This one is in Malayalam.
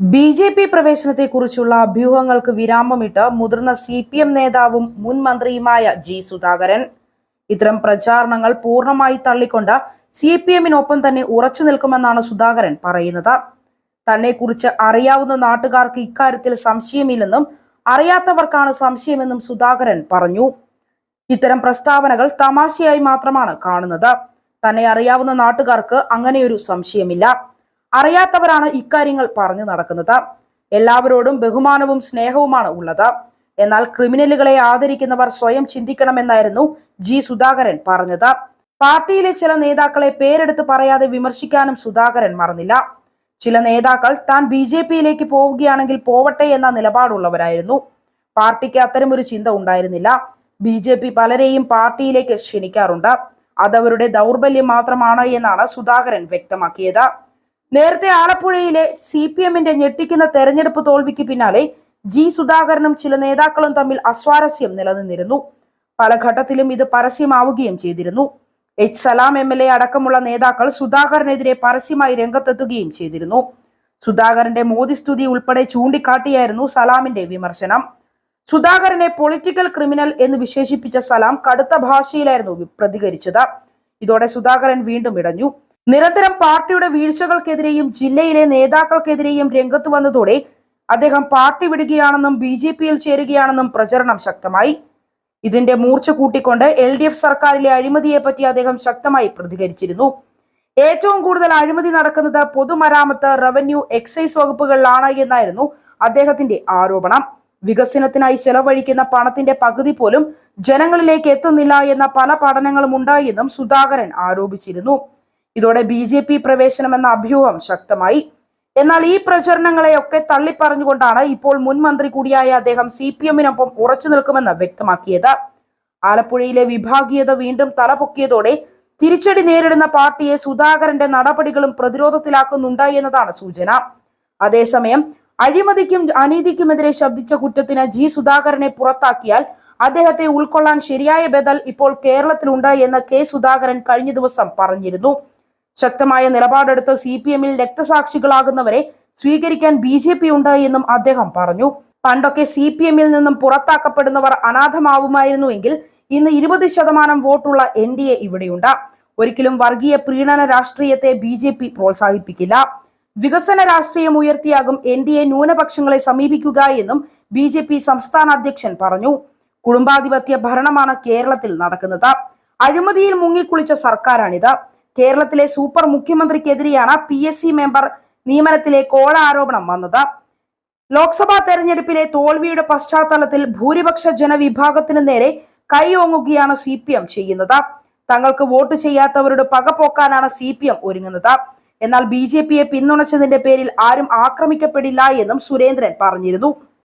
ബി.ജെ.പി. പ്രവേശനത്തെക്കുറിച്ചുള്ള അഭ്യൂഹങ്ങൾക്ക് വിരാമമിട്ട് മുതിർന്ന സി.പി.എം. നേതാവും മുൻ മന്ത്രിയുമായ ജി. സുധാകരൻ. ഇത്തരം പ്രചാരണങ്ങൾ പൂർണ്ണമായി തള്ളിക്കൊണ്ട് സി.പി.എമ്മിനൊപ്പം തന്നെ ഉറച്ചു നിൽക്കുമെന്നാണ് സുധാകരൻ പറയുന്നത്. തന്നെക്കുറിച്ച് അറിയാവുന്ന നാട്ടുകാർക്ക് ഇക്കാര്യത്തിൽ സംശയമില്ലെന്നും അറിയാത്തവർക്കാണ് സംശയമെന്നും സുധാകരൻ പറഞ്ഞു. ഇത്തരം പ്രസ്താവനകൾ തമാശയായി മാത്രമാണ് കാണുന്നത്. തന്നെ അറിയാവുന്ന നാട്ടുകാർക്ക് അങ്ങനെയൊരു സംശയമില്ല. അറിയാത്തവരാണ് ഇക്കാര്യങ്ങൾ പറഞ്ഞു നടക്കുന്നത്. എല്ലാവരോടും ബഹുമാനവും സ്നേഹവുമാണ് ഉള്ളത്. എന്നാൽ ക്രിമിനലുകളെ ആദരിക്കുന്നവർ സ്വയം ചിന്തിക്കണമെന്നായിരുന്നു ജി. സുധാകരൻ പറഞ്ഞത്. പാർട്ടിയിലെ ചില നേതാക്കളെ പേരെടുത്ത് പറയാതെ വിമർശിക്കാനും സുധാകരൻ മറന്നില്ല. ചില നേതാക്കൾ താൻ ബി.ജെ.പിയിലേക്ക് പോവുകയാണെങ്കിൽ പോവട്ടെ എന്ന നിലപാടുള്ളവരായിരുന്നു. പാർട്ടിക്ക് അത്തരമൊരു ചിന്ത ഉണ്ടായിരുന്നില്ല. ബി.ജെ.പി. പലരെയും പാർട്ടിയിലേക്ക് ക്ഷണിക്കാറുണ്ട്. അതവരുടെ ദൗർബല്യം മാത്രമാണ് എന്നാണ് സുധാകരൻ വ്യക്തമാക്കിയത്. നേരത്തെ ആലപ്പുഴയിലെ സി.പി.എമ്മിന്റെ ഞെട്ടിക്കുന്ന തെരഞ്ഞെടുപ്പ് തോൽവിക്ക് പിന്നാലെ ജി. സുധാകരനും ചില നേതാക്കളും തമ്മിൽ അസ്വാരസ്യം നിലനിന്നിരുന്നു. പല ഘട്ടത്തിലും ഇത് പരസ്യമാവുകയും ചെയ്തിരുന്നു. എച്ച്. സലാം എം.എൽ.എ. അടക്കമുള്ള നേതാക്കൾ സുധാകരനെതിരെ പരസ്യമായി രംഗത്തെത്തുകയും ചെയ്തിരുന്നു. സുധാകരന്റെ മോദി സ്തുതി ഉൾപ്പെടെ ചൂണ്ടിക്കാട്ടിയായിരുന്നു സലാമിന്റെ വിമർശനം. സുധാകരനെ പൊളിറ്റിക്കൽ ക്രിമിനൽ എന്ന് വിശേഷിപ്പിച്ച സലാം കടുത്ത ഭാഷയിലായിരുന്നു പ്രതികരിച്ചത്. ഇതോടെ സുധാകരൻ വീണ്ടും ഇടഞ്ഞു. നിരന്തരം പാർട്ടിയുടെ വീഴ്ചകൾക്കെതിരെയും ജില്ലയിലെ നേതാക്കൾക്കെതിരെയും രംഗത്ത് വന്നതോടെ അദ്ദേഹം പാർട്ടി വിടുകയാണെന്നും ബി.ജെ.പിയിൽ ചേരുകയാണെന്നും പ്രചരണം ശക്തമായി. ഇതിന്റെ മൂർച്ച കൂട്ടിക്കൊണ്ട് LDF സർക്കാരിലെ അഴിമതിയെപ്പറ്റി അദ്ദേഹം ശക്തമായി പ്രതികരിച്ചിരുന്നു. ഏറ്റവും കൂടുതൽ അഴിമതി നടക്കുന്നത് പൊതുമരാമത്ത്, റവന്യൂ, എക്സൈസ് വകുപ്പുകളിലാണ് എന്നായിരുന്നു അദ്ദേഹത്തിന്റെ ആരോപണം. വികസനത്തിനായി ചെലവഴിക്കുന്ന പണത്തിന്റെ പകുതി പോലും ജനങ്ങളിലേക്ക് എത്തുന്നില്ല എന്ന പല പഠനങ്ങളും ഉണ്ടായെന്നും സുധാകരൻ ആരോപിച്ചിരുന്നു. ഇതോടെ ബി.ജെ.പി. പ്രവേശനം എന്ന അഭ്യൂഹം ശക്തമായി. എന്നാൽ ഈ പ്രചരണങ്ങളെയൊക്കെ തള്ളിപ്പറഞ്ഞുകൊണ്ടാണ് ഇപ്പോൾ മുൻ മന്ത്രി കൂടിയായ അദ്ദേഹം സി.പി.എമ്മിനൊപ്പം ഉറച്ചു നിൽക്കുമെന്ന് വ്യക്തമാക്കിയത്. ആലപ്പുഴയിലെ വിഭാഗീയത വീണ്ടും തലപൊക്കിയതോടെ തിരിച്ചടി നേരിടുന്ന പാർട്ടിയെ സുധാകരന്റെ നടപടികളും പ്രതിരോധത്തിലാക്കുന്നുണ്ട് എന്നതാണ് സൂചന. അതേസമയം അഴിമതിക്കും അനീതിക്കുമെതിരെ ശബ്ദിച്ച കുറ്റത്തിന് ജി. സുധാകരനെ പുറത്താക്കിയാൽ അദ്ദേഹത്തെ ഉൾക്കൊള്ളാൻ ശരിയായ ബദൽ ഇപ്പോൾ കേരളത്തിലുണ്ട് എന്ന് കെ. സുധാകരൻ കഴിഞ്ഞ ദിവസം പറഞ്ഞിരുന്നു. ശക്തമായ നിലപാടെടുത്ത് സി.പി.എമ്മിൽ രക്തസാക്ഷികളാകുന്നവരെ സ്വീകരിക്കാൻ ബി.ജെ.പി. ഉണ്ട് എന്നും അദ്ദേഹം പറഞ്ഞു. പണ്ടൊക്കെ സി.പി.എമ്മിൽ നിന്നും പുറത്താക്കപ്പെടുന്നവർ അനാഥമാവുമായിരുന്നുവെങ്കിൽ ഇന്ന് 20% വോട്ടുള്ള NDA ഇവിടെയുണ്ട്. ഒരിക്കലും വർഗീയ പ്രീണന രാഷ്ട്രീയത്തെ ബി.ജെ.പി. പ്രോത്സാഹിപ്പിക്കില്ല. വികസന രാഷ്ട്രീയം ഉയർത്തിയാകും NDA ന്യൂനപക്ഷങ്ങളെ സമീപിക്കുക എന്നും ബി.ജെ.പി. സംസ്ഥാന അധ്യക്ഷൻ പറഞ്ഞു. കുടുംബാധിപത്യ ഭരണമാണ് കേരളത്തിൽ നടക്കുന്നത്. അഴിമതിയിൽ മുങ്ങിക്കുളിച്ച സർക്കാരാണിത്. കേരളത്തിലെ സൂപ്പർ മുഖ്യമന്ത്രിക്കെതിരെയാണ് PSC മെമ്പർ നിയമനത്തിലെ കോഴ ആരോപണം വന്നത്. ലോക്സഭാ തെരഞ്ഞെടുപ്പിലെ തോൽവിയുടെ പശ്ചാത്തലത്തിൽ ഭൂരിപക്ഷ ജനവിഭാഗത്തിന് നേരെ കൈ ഓങ്ങുകയാണ് CPM ചെയ്യുന്നത്. തങ്ങൾക്ക് വോട്ട് ചെയ്യാത്തവരുടെ പകപോക്കാനാണ് CPM ഒരുങ്ങുന്നത്. എന്നാൽ ബി.ജെ.പിയെ പിന്തുണച്ചതിന്റെ പേരിൽ ആരും ആക്രമിക്കപ്പെടില്ല എന്നും സുരേന്ദ്രൻ പറഞ്ഞിരുന്നു.